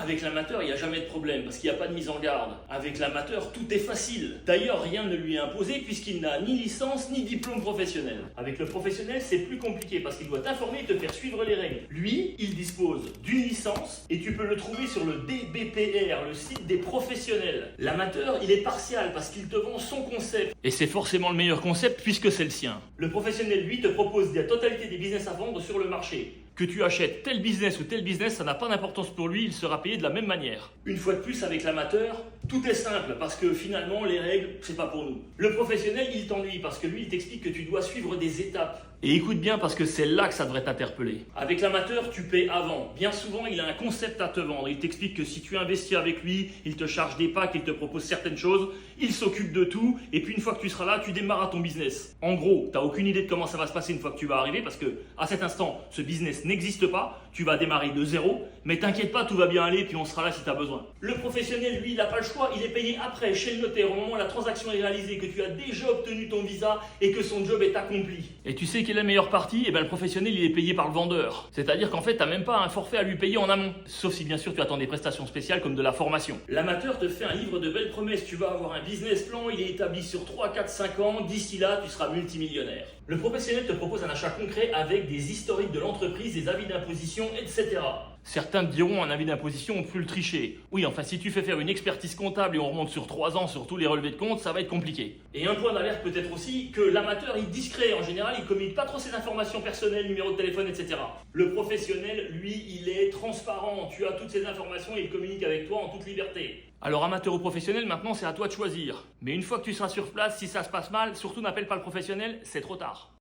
Avec l'amateur, il n'y a jamais de problème parce qu'il n'y a pas de mise en garde. Avec l'amateur, tout est facile. D'ailleurs, rien ne lui est imposé puisqu'il n'a ni licence ni diplôme professionnel. Avec le professionnel, c'est plus compliqué parce qu'il doit t'informer et te faire suivre les règles. Lui, il dispose d'une licence et tu peux le trouver sur le DBPR, le site des professionnels. L'amateur, il est partial parce qu'il te vend son concept. Et c'est forcément le meilleur concept puisque c'est le sien. Le professionnel, lui, te propose la totalité des business à vendre sur le marché. Que tu achètes tel business ou tel business, ça n'a pas d'importance pour lui, il sera payé de la même manière. Une fois de plus, avec l'amateur, tout est simple parce que finalement, les règles, c'est pas pour nous. Le professionnel, il t'ennuie parce que lui, il t'explique que tu dois suivre des étapes. Et écoute bien parce que c'est là que ça devrait t'interpeller. Avec l'amateur, tu paies avant. Bien souvent, il a un concept à te vendre. Il t'explique que si tu investis avec lui, il te charge des packs, il te propose certaines choses, il s'occupe de tout, et puis une fois que tu seras là, tu démarres à ton business. En gros, tu n'as aucune idée de comment ça va se passer une fois que tu vas arriver parce que à cet instant, ce business n'existe pas, tu vas démarrer de zéro, mais t'inquiète pas, tout va bien aller, puis on sera là si tu as besoin. Le professionnel, lui, il n'a pas le choix, il est payé après, chez le notaire, au moment où la transaction est réalisée, que tu as déjà obtenu ton visa et que son job est accompli. Et tu sais quelle est la meilleure partie? Eh bien, le professionnel, il est payé par le vendeur. C'est-à-dire qu'en fait, tu n'as même pas un forfait à lui payer en amont. Sauf si bien sûr tu attends des prestations spéciales comme de la formation. L'amateur te fait un livre de belles promesses, tu vas avoir un business plan, il est établi sur 3, 4, 5 ans, d'ici là, tu seras multimillionnaire. Le professionnel te propose un achat concret avec des historiques de l'entreprise, des avis d'imposition, etc. Certains te diront un avis d'imposition, on peut le tricher. Oui, enfin, si tu fais faire une expertise comptable et on remonte sur 3 ans sur tous les relevés de compte, ça va être compliqué. Et un point d'alerte peut-être aussi que l'amateur est discret. En général, il communique pas trop ses informations personnelles, numéro de téléphone, etc. Le professionnel, lui, il est transparent. Tu as toutes ces informations et il communique avec toi en toute liberté. Alors amateur ou professionnel, maintenant c'est à toi de choisir. Mais une fois que tu seras sur place, si ça se passe mal, surtout n'appelle pas le professionnel, c'est trop tard.